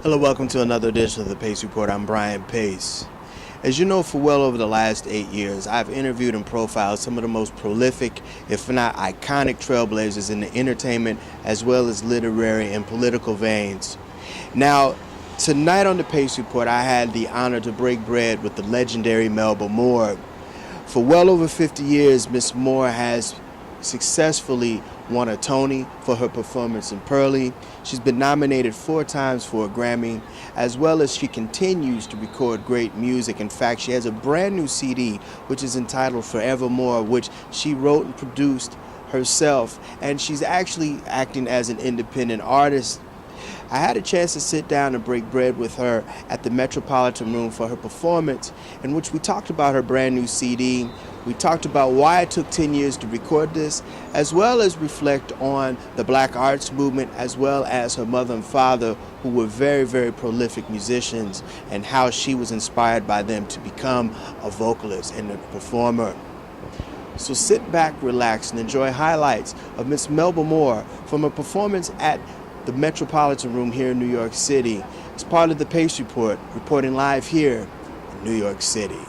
Hello, welcome to another edition of the Pace Report. I'm Brian Pace. As you know, for well over the last 8 years, I've interviewed and profiled some of the most prolific, if not iconic, trailblazers in the entertainment as well as literary and political veins. Now, tonight on the Pace Report, I had the honor to break bread with the legendary Melba Moore. For well over 50 years, Miss Moore has successfully won a Tony for her performance in Purlie. She's been nominated 4 times for a Grammy, as well as she continues to record great music. In fact, she has a brand new CD which is entitled Forevermore, which she wrote and produced herself, and she's actually acting as an independent artist. I had a chance to sit down and break bread with her at the Metropolitan Room for her performance, in which we talked about her brand new CD. We talked about why it took 10 years to record this, as well as reflect on the Black arts movement, as well as her mother and father, who were very, very prolific musicians, and how she was inspired by them to become a vocalist and a performer. So sit back, relax, and enjoy highlights of Miss Melba Moore from a performance at the Metropolitan Room here in New York City. It's part of the Pace Report, reporting live here in New York City.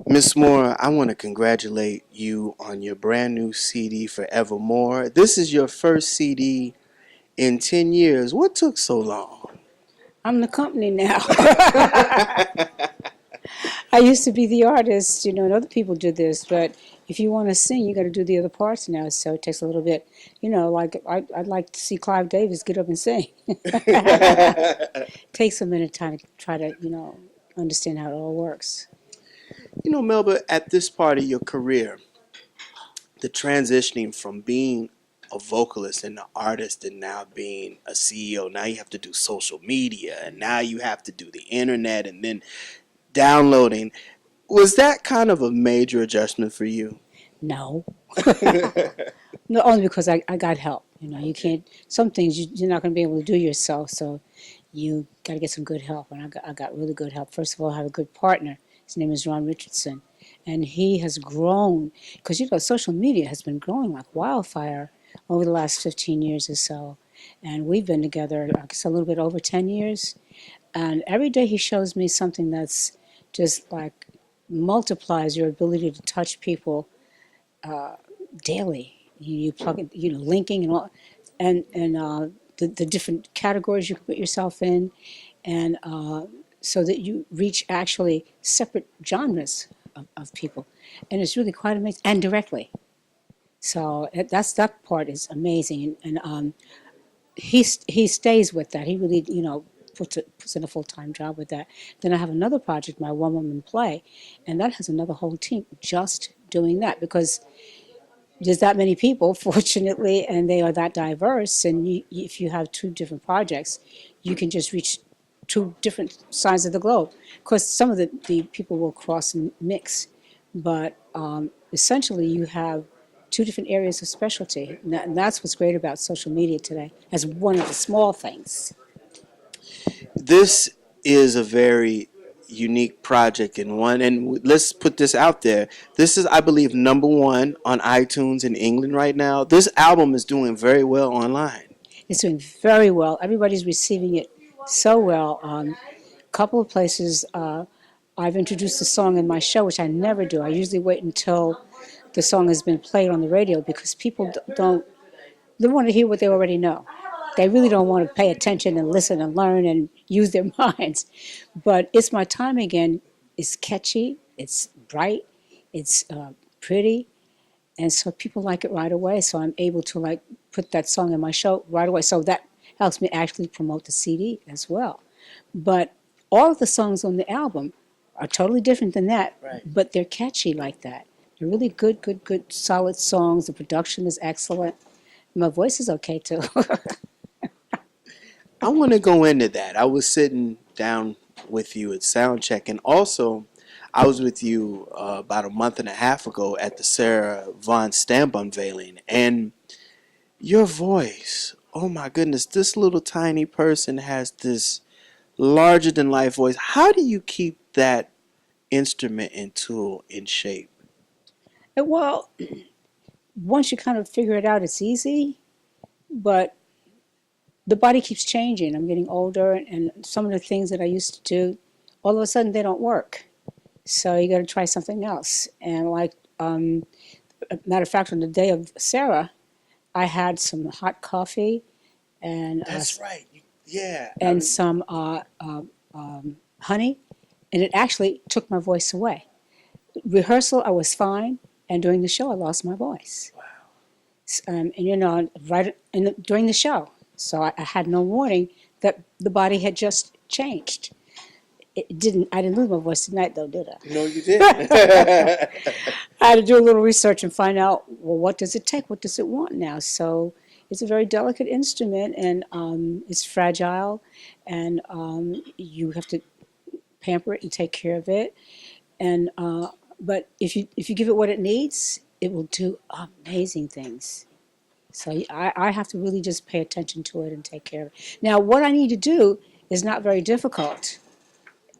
Miss Moore, I want to congratulate you on your brand new CD, Forevermore. This is your first CD in 10 years. What took so long? I'm the company now. I used to be the artist, and other people do this, but if you want to sing, you got to do the other parts now, so it takes a little bit, like I'd like to see Clive Davis get up and sing. Takes a minute time to try to, understand how it all works. Melba, at this part of your career, the transitioning from being a vocalist and an artist and now being a CEO. Now you have to do social media and now you have to do the internet and then downloading. Was that kind of a major adjustment for you? No. No, only because I got help. You know, you can't, some things you're not going to be able to do yourself, so you got to get some good help. And I got really good help. First of all, I have a good partner. His name is Ron Richardson. And he has grown, because, you know, social media has been growing like wildfire over the last 15 years or so. And we've been together, I guess, a little bit over 10 years. And every day he shows me something that's just like multiplies your ability to touch people daily. You plug in, you know, linking and all, and the different categories you can put yourself in, and so that you reach actually separate genres of people, and it's really quite amazing, and directly. So that part is amazing, and he stays with that. He really, you know, puts in a full-time job with that. Then I have another project, my one-woman play, and that has another whole team just doing that, because there's that many people, fortunately, and they are that diverse. And if you have two different projects, you can just reach two different sides of the globe. Of course, some of the people will cross and mix, but essentially you have two different areas of specialty. And that's what's great about social media today, as one of the small things. This is a very unique project in one, and let's put this out there. This is, I believe, #1 on iTunes in England right now. This album is doing very well online. It's doing very well. Everybody's receiving it so well. A couple of places I've introduced the song in my show, which I never do. I usually wait until the song has been played on the radio, because people they want to hear what they already know. They really don't want to pay attention and listen and learn and use their minds. But It's My Time Again is catchy, it's bright, it's pretty, and so people like it right away. So I'm able to like put that song in my show right away. So that helps me actually promote the CD as well. But all of the songs on the album are totally different than that, Right. but they're catchy like that. They're really good, solid songs. The production is excellent. My voice is okay too. I want to go into that. I was sitting down with you at Soundcheck, and also I was with you about a month and a half ago at the Sarah Vaughan Stamp unveiling, and your voice, oh my goodness, this little tiny person has this larger than life voice. How do you keep that instrument and tool in shape? Well, once you kind of figure it out, it's easy, but the body keeps changing. I'm getting older, and some of the things that I used to do, all of a sudden they don't work. So you got to try something else. And like, matter of fact, on the day of Sarah, I had some hot coffee and That's right. Yeah. and some honey, and it actually took my voice away. Rehearsal, I was fine, and during the show, I lost my voice. Wow. And you know, during the show. So I had no warning that the body had just changed. I didn't lose my voice tonight, though, did I? No, you did. I had to do a little research and find out, well, what does it take? What does it want now? So it's a very delicate instrument, and it's fragile, and you have to pamper it and take care of it. And but if you give it what it needs, it will do amazing things. So I have to really just pay attention to it and take care of it. Now, what I need to do is not very difficult,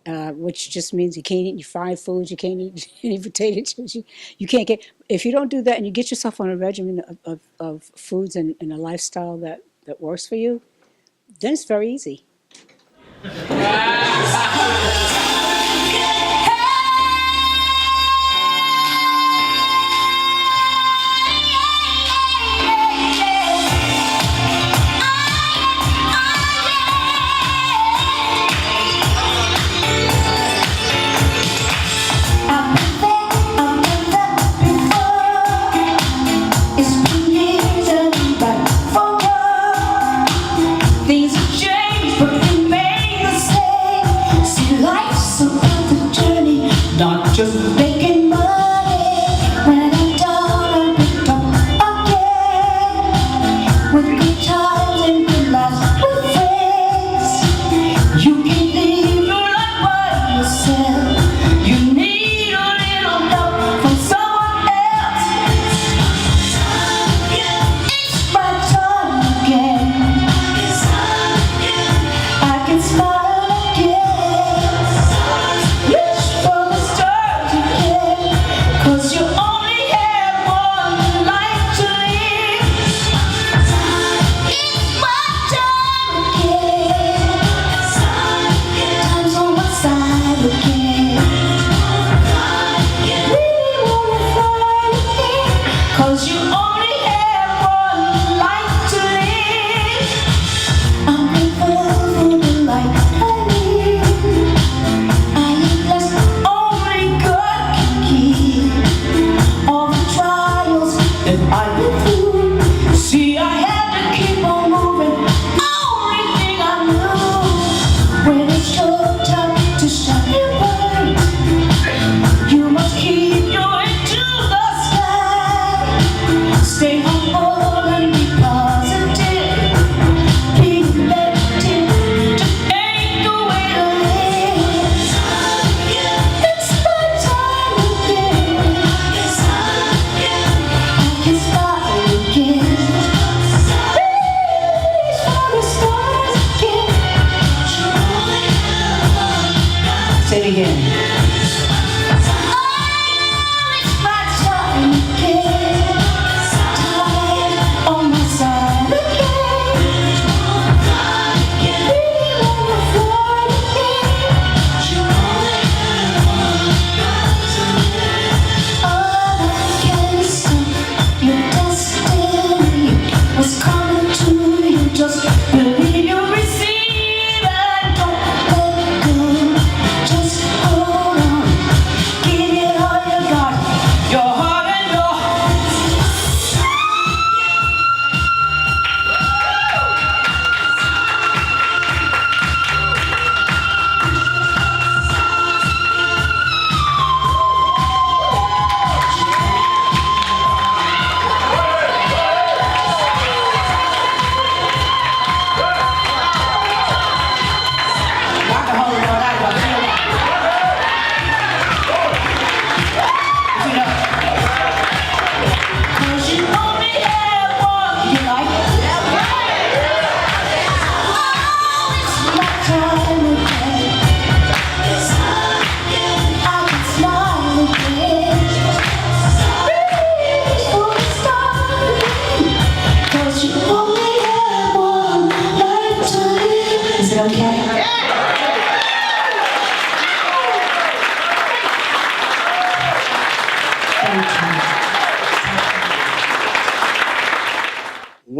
which just means you can't eat any fried foods, you can't eat any potato chips. You can't get, if you don't do that and you get yourself on a regimen of foods and a lifestyle that works for you, then it's very easy. Things have changed, but remain the same. Still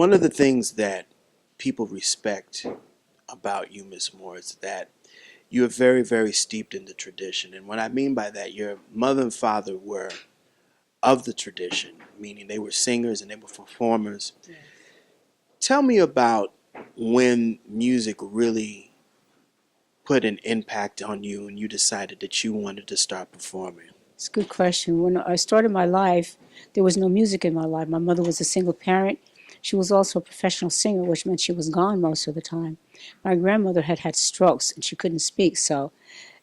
one of the things that people respect about you, Miss Moore, is that you are very, very steeped in the tradition. And what I mean by that, your mother and father were of the tradition, meaning they were singers and they were performers. Yes. Tell me about when music really put an impact on you and you decided that you wanted to start performing. It's a good question. When I started my life, there was no music in my life. My mother was a single parent. She was also a professional singer, which meant she was gone most of the time. My grandmother had had strokes and she couldn't speak,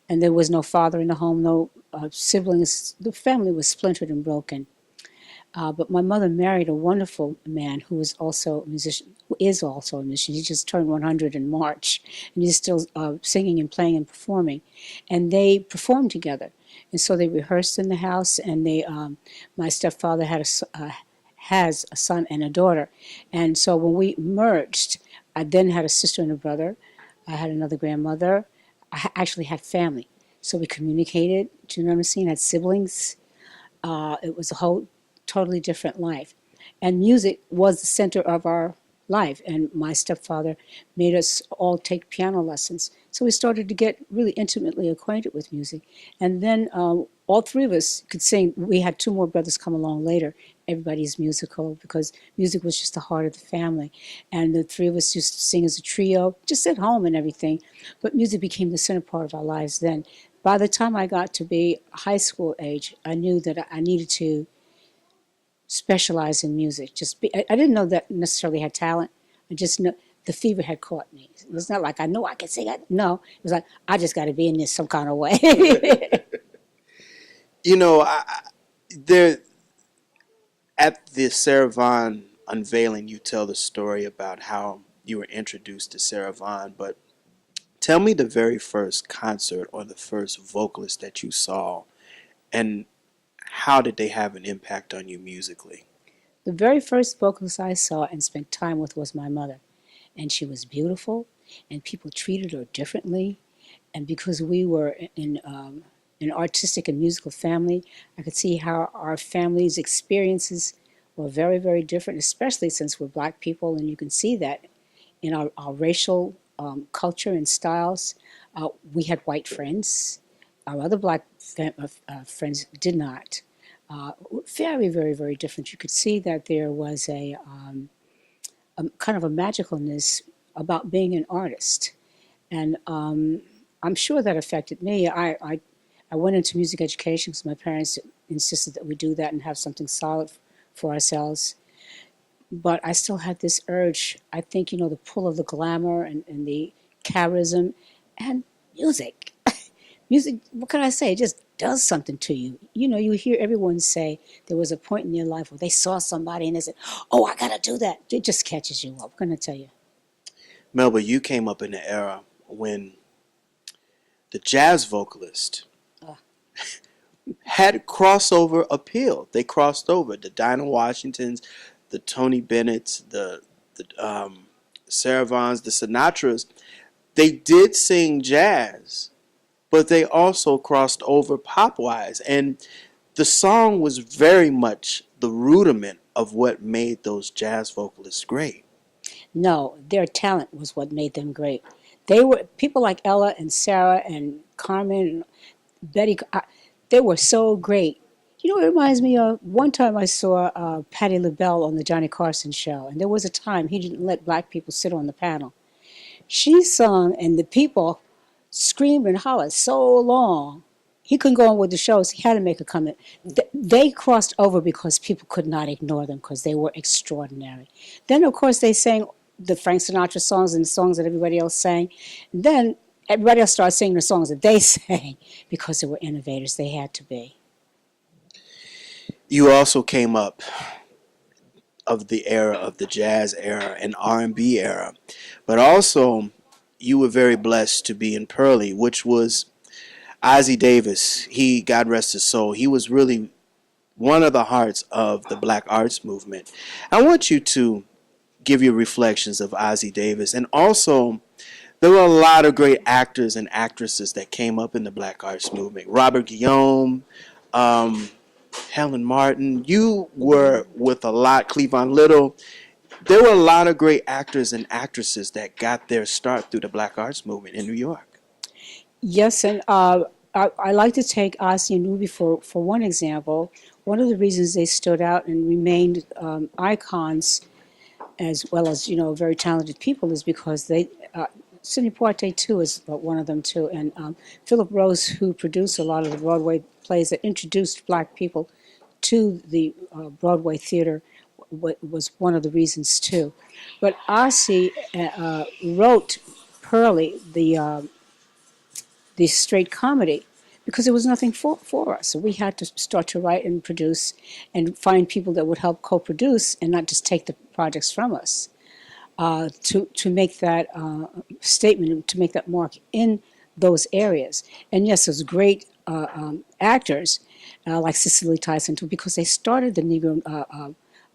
and there was no father in the home, no siblings. The family was splintered and broken. But my mother married a wonderful man who was also a musician, who is also a musician. He just turned 100 in March, and he's still singing and playing and performing. And they performed together. And so they rehearsed in the house, and my stepfather has a son and a daughter. And so when we merged, I then had a sister and a brother. I had another grandmother. Actually had family. So we communicated, do you know what I'm saying? Had siblings. It was a whole totally different life. And music was the center of our life. And my stepfather made us all take piano lessons. So we started to get really intimately acquainted with music. And then all three of us could sing. We had two more brothers come along later. Everybody's musical because music was just the heart of the family. And the three of us used to sing as a trio, just at home and everything. But music became the center part of our lives then. By the time I got to be high school age, I knew that I needed to specialize in music. I didn't know that necessarily had talent. I just know the fever had caught me. It was not like I know I could sing. No, it was like I just got to be in this some kind of way. You know, there at the Sarah Vaughan unveiling, you tell the story about how you were introduced to Sarah Vaughan, but tell me the very first concert or the first vocalist that you saw, and how did they have an impact on you musically? The very first vocalist I saw and spent time with was my mother. And she was beautiful, and people treated her differently. And because we were in an artistic and musical family, I could see how our family's experiences were very, very different, especially since we're black people, and you can see that in our racial culture and styles. We had white friends. Our other black friends did not. Very, very, very different. You could see that there was a kind of a magicalness about being an artist. And I'm sure that affected me. I went into music education because my parents insisted that we do that and have something solid for ourselves. But I still had this urge. I think, the pull of the glamour and the charism and music. Music, what can I say? It just does something to you. You hear everyone say there was a point in your life where they saw somebody and they said, oh, I got to do that. It just catches you up. I'm going to tell you. Melba, you came up in the era when the jazz vocalist had crossover appeal. They crossed over. The Dinah Washingtons, the Tony Bennett's, the Sarah Vaughan's, the Sinatras. They did sing jazz, but they also crossed over pop-wise. And the song was very much the rudiment of what made those jazz vocalists great. No, their talent was what made them great. They were people like Ella and Sarah and Carmen and Betty. They were so great. It reminds me of one time I saw Patti LaBelle on the Johnny Carson show, and there was a time he didn't let black people sit on the panel. She sung, and the people screamed and hollered so long. He couldn't go on with the shows. He had to make a comment. They crossed over because people could not ignore them because they were extraordinary. Then, of course, they sang the Frank Sinatra songs and the songs that everybody else sang. And then everybody else started singing the songs that they sang because they were innovators. They had to be. You also came up of the era of the jazz era and R&B era, but also you were very blessed to be in Purlie, which was Ossie Davis. He, God rest his soul, he was really one of the hearts of the black arts movement. I want you to give your reflections of Ossie Davis, and also there were a lot of great actors and actresses that came up in the black arts movement. Robert Guillaume, Helen Martin. You were with a lot. Cleavon Little. there were a lot of great actors and actresses that got their start through the Black Arts Movement in New York. Yes, and I like to take Ossie and Ruby for one example. One of the reasons they stood out and remained icons, as well as very talented people, is because Sidney Poitier too is one of them too, and Philip Rose, who produced a lot of the Broadway plays that introduced Black people to the Broadway theater, was one of the reasons too. But Ossie wrote Purlie, the straight comedy, because there was nothing for us. So we had to start to write and produce and find people that would help co-produce and not just take the projects from us, to make that statement, to make that mark in those areas. And yes, those great actors like Cicely Tyson too, because they started the Negro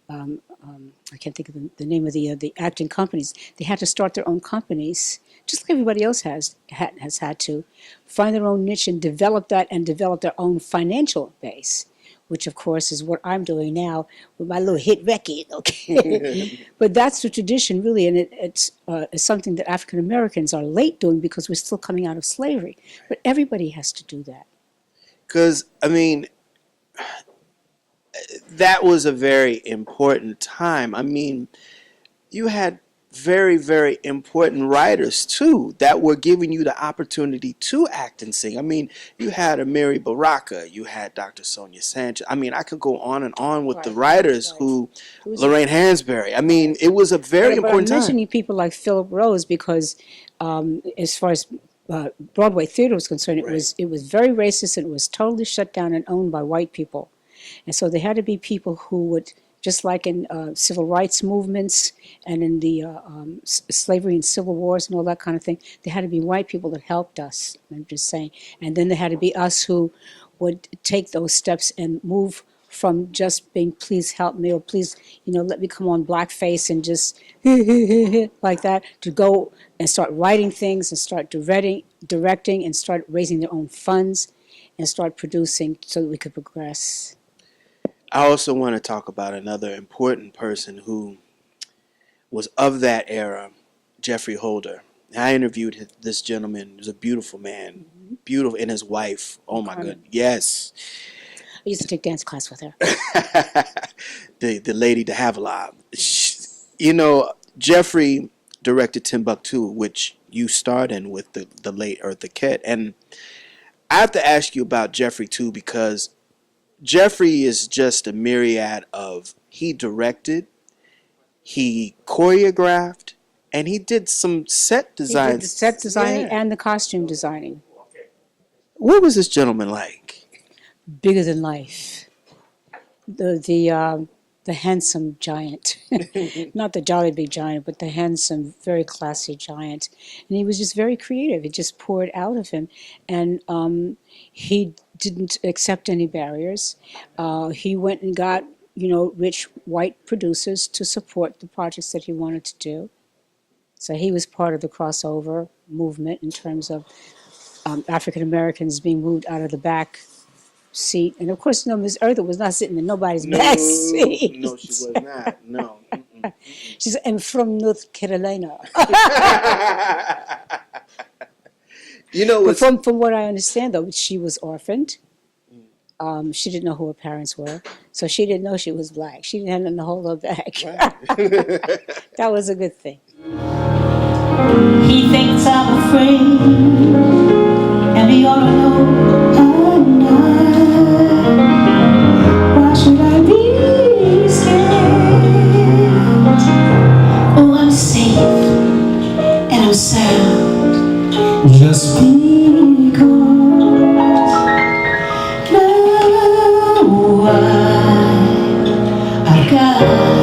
I can't think of the name of the acting companies. They had to start their own companies, just like everybody else has had to find their own niche and develop that, and develop their own financial base, which of course is what I'm doing now with my little hit record. Okay, but that's the tradition really, and it's something that African Americans are late doing because we're still coming out of slavery. But everybody has to do that. Because I mean, that was a very important time. I mean, you had very, very important writers too that were giving you the opportunity to act and sing. I mean, you had a Mary Baraka, you had Dr. Sonia Sanchez. I mean, I could go on and on with the writers who, Lorraine Hansberry. I mean, it was a very important time. I'm mentioning people like Philip Rose because, as far as Broadway theater was concerned, it was very racist, and it was totally shut down and owned by white people. And so there had to be people who would, just like in civil rights movements and in the slavery and civil wars and all that kind of thing, there had to be white people that helped us, I'm just saying. And then there had to be us who would take those steps and move from just being, please help me, or please, let me come on blackface and just like that, to go and start writing things and start directing and start raising their own funds and start producing so that we could progress. I also want to talk about another important person who was of that era, Geoffrey Holder. I interviewed this gentleman. He was a beautiful man, beautiful, and his wife. Oh my goodness, yes. I used to take dance class with her. the lady de Havilland. Geoffrey directed Timbuktu, which you starred in with the late Eartha Kitt. And I have to ask you about Geoffrey too, because Geoffrey is just a myriad of, he directed, he choreographed, and he did some set designs. He did the set designing and the costume designing. What was this gentleman like? Bigger than life. The handsome giant. Not the jolly big giant, but the handsome, very classy giant. And he was just very creative. It just poured out of him. And he didn't accept any barriers. He went and got, rich white producers to support the projects that he wanted to do. So he was part of the crossover movement in terms of African Americans being moved out of the back seat. And of course, Miss Eartha was not sitting in nobody's back seat. No, she was not. No. She's I'm from North Carolina. But from what I understand, though, she was orphaned. She didn't know who her parents were, so she didn't know she was black. She didn't have nothing to hold her back. Right. That was a good thing. He thinks I'm afraid, and he ought to know I'm not. Why should I be scared? Oh, I'm safe and I'm sound, just because now I've got love.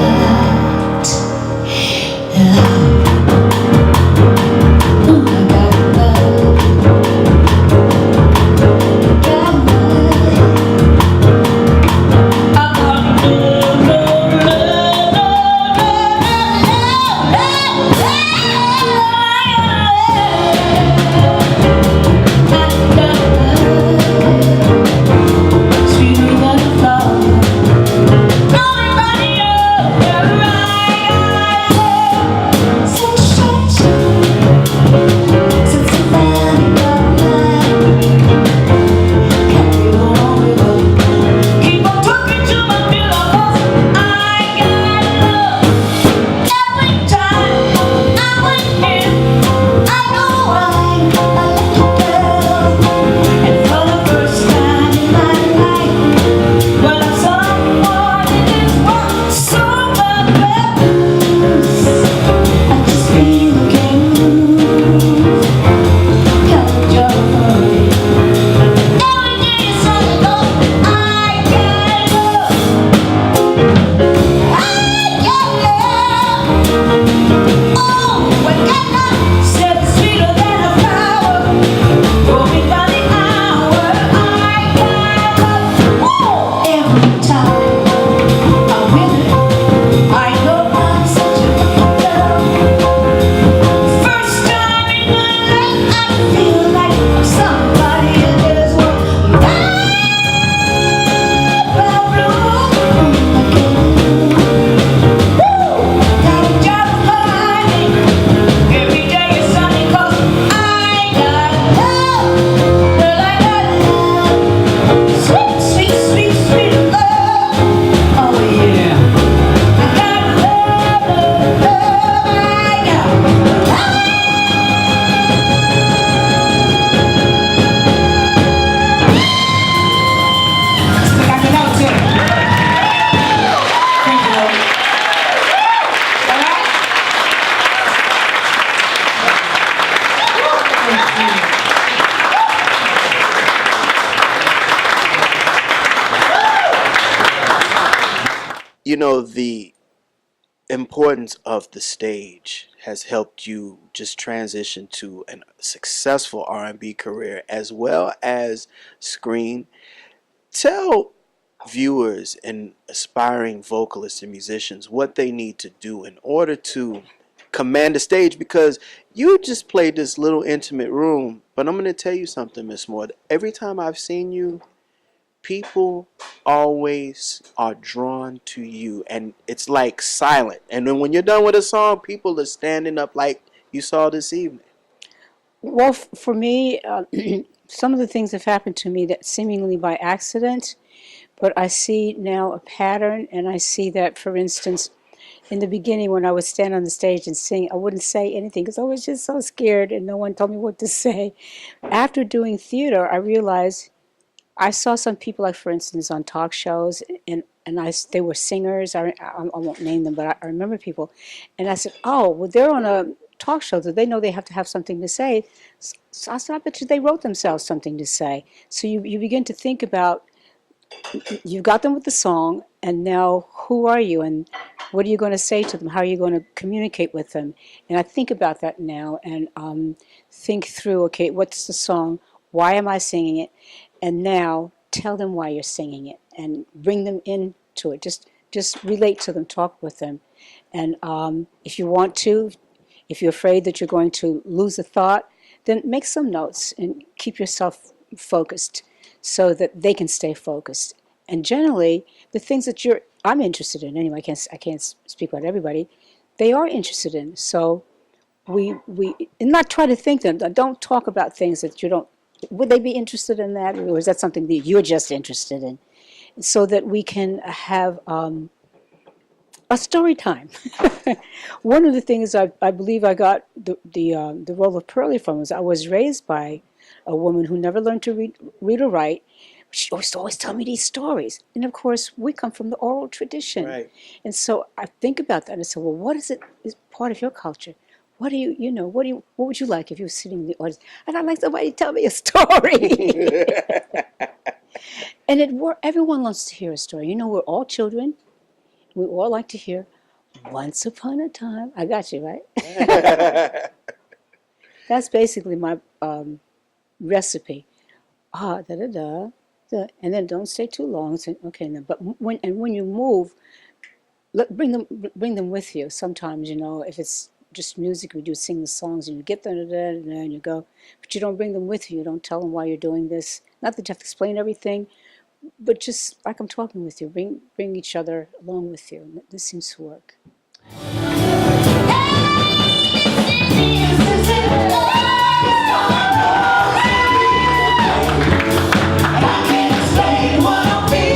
the importance of the stage has helped you just transition to a successful R&B career as well as screen. Tell viewers and aspiring vocalists and musicians what they need to do in order to command the stage, because you just played this little intimate room. But I'm going to tell you something, Miss Moore. Every time I've seen you, people always are drawn to you, and it's like silent. And then when you're done with a song, people are standing up like you saw this evening. Well, for me, some of the things have happened to me that seemingly by accident, but I see now a pattern, and I see that, for instance, in the beginning when I would stand on the stage and sing, I wouldn't say anything because I was just so scared and no one told me what to say. After doing theater, I realized I saw some people, like for instance, on talk shows, and they were singers. I won't name them, but I remember people, and I said, "Oh, well, they're on a talk show. Do they know they have to have something to say?" So I said, "I bet you they wrote themselves something to say." So you begin to think about, you've got them with the song, and now who are you, and what are you going to say to them? How are you going to communicate with them? And I think about that now, and think through, okay, what's the song? Why am I singing it? And now tell them why you're singing it, and bring them into it. Just relate to them, talk with them. And if you want to, if you're afraid that you're going to lose a thought, then make some notes and keep yourself focused so that they can stay focused. And generally, the things that I'm interested in anyway, I can't speak about everybody, they are interested in. So we and not try to think them. Don't talk about things that you don't. Would they be interested in that, or is that something that you're just interested in? So that we can have a story time. One of the things I believe I got the role of Purlie from was I was raised by a woman who never learned to read or write. She always tell me these stories, and of course we come from the oral tradition. Right. And so I think about that and I say, well, what is part of your culture? What do what would you like if you were sitting in the audience? And I'd like somebody to tell me a story. And everyone wants to hear a story. We're all children. We all like to hear, once upon a time. I got you, right? That's basically my recipe. Da da da. And then don't stay too long. So, okay, but when you move, bring them with you. Sometimes, if it's just music, we do sing the songs, and you get there, and you go, but you don't bring them with you. You don't tell them why you're doing this. Not that you have to explain everything, but just like I'm talking with you, bring each other along with you. This seems to work. I can't explain what I'm feeling.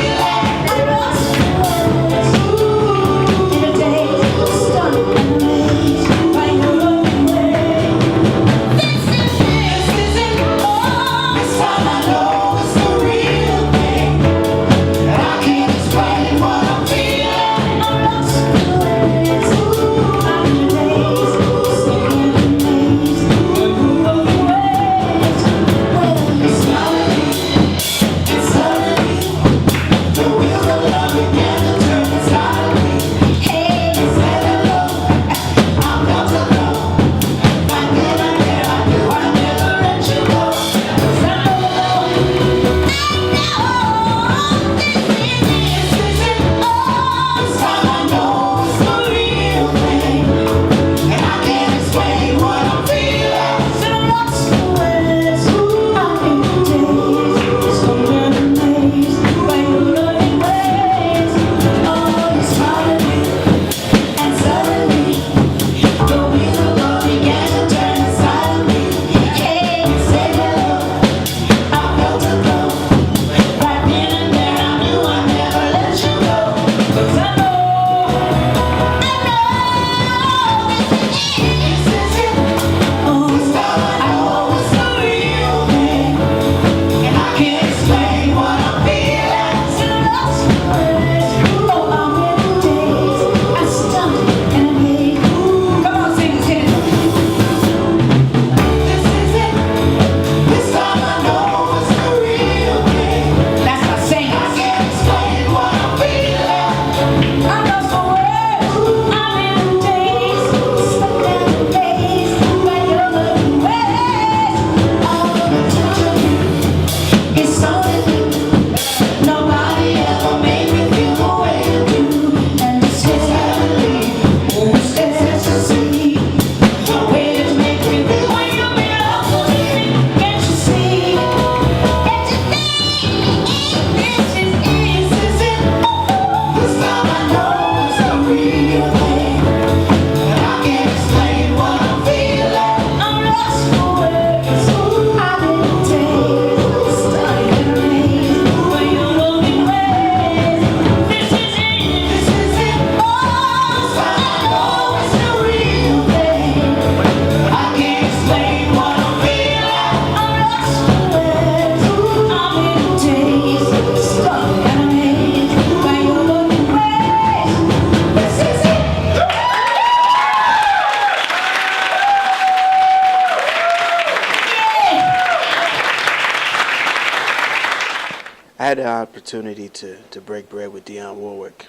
had the opportunity to break bread with Dionne Warwick,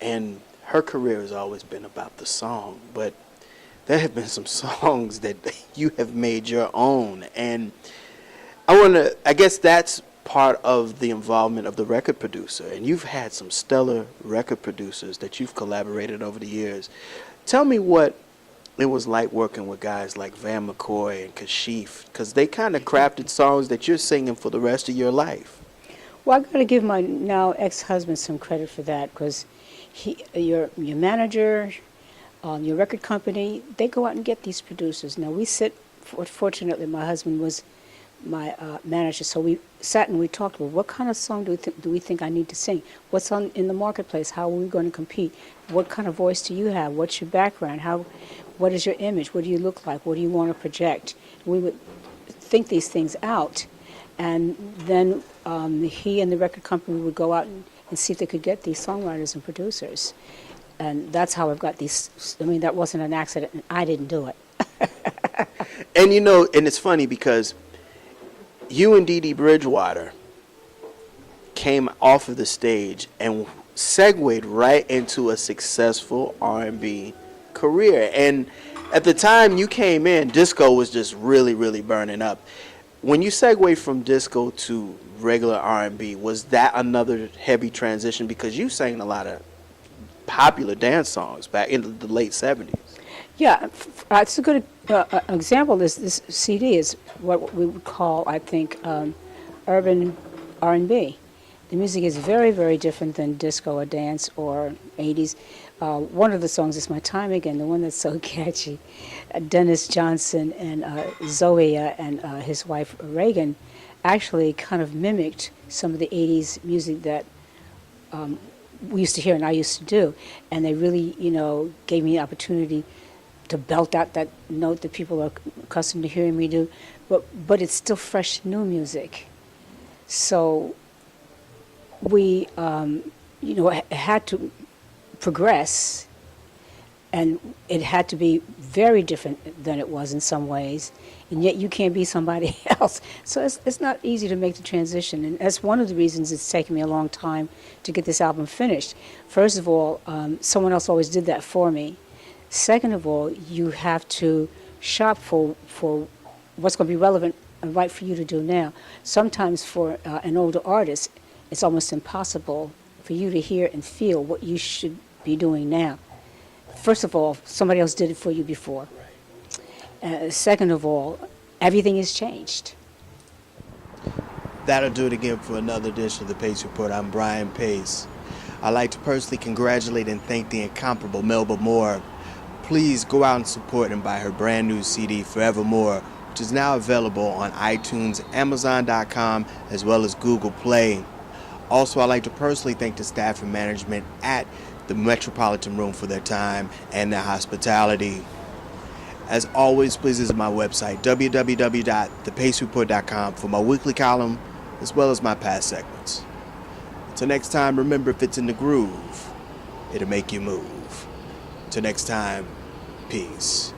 and her career has always been about the song, but there have been some songs that you have made your own, and I guess that's part of the involvement of the record producer, and you've had some stellar record producers that you've collaborated over the years. Tell me what it was like working with guys like Van McCoy and Kashif, because they kind of crafted songs that you're singing for the rest of your life. Well, I got to give my now ex-husband some credit for that, because your manager, your record company, they go out and get these producers. Now we sit. Fortunately, my husband was my manager, so we sat and we talked about what kind of song do we think I need to sing? What's in the marketplace? How are we going to compete? What kind of voice do you have? What's your background? What is your image? What do you look like? What do you want to project? We would think these things out, and then he and the record company would go out and see if they could get these songwriters and producers. And that's how I've got these. I mean, that wasn't an accident, and I didn't do it. And and it's funny because you and Dee Dee Bridgewater came off of the stage and segued right into a successful R&B career. And at the time you came in, disco was just really, really burning up. When you segued from disco to regular R&B, was that another heavy transition? Because you sang a lot of popular dance songs back in the late 70s. Yeah, it's a good example. This CD is what we would call, I think, urban R&B. The music is very, very different than disco or dance or 80s. One of the songs is My Time Again, the one that's so catchy. Dennis Johnson and Zoe and his wife Reagan actually kind of mimicked some of the 80s music that we used to hear and I used to do. And they really, gave me the opportunity to belt out that note that people are accustomed to hearing me do, but it's still fresh, new music. So we, had to progress, and it had to be very different than it was in some ways, and yet you can't be somebody else. So it's not easy to make the transition, and that's one of the reasons it's taken me a long time to get this album finished. First of all, someone else always did that for me. Second of all, you have to shop for what's going to be relevant and right for you to do now. Sometimes for an older artist, it's almost impossible for you to hear and feel what you should be doing now. First of all, somebody else did it for you before. Second of all, everything has changed. That'll do it again for another edition of the Pace Report. I'm Brian Pace. I'd like to personally congratulate and thank the incomparable Melba Moore. Please go out and support and buy her brand new CD, Forevermore, which is now available on iTunes, Amazon.com, as well as Google Play. Also, I'd like to personally thank the staff and management at the Metropolitan Room for their time and their hospitality. As always, please visit my website, www.thepacereport.com, for my weekly column, as well as my past segments. Until next time, remember, if it's in the groove, it'll make you move. Till next time, peace.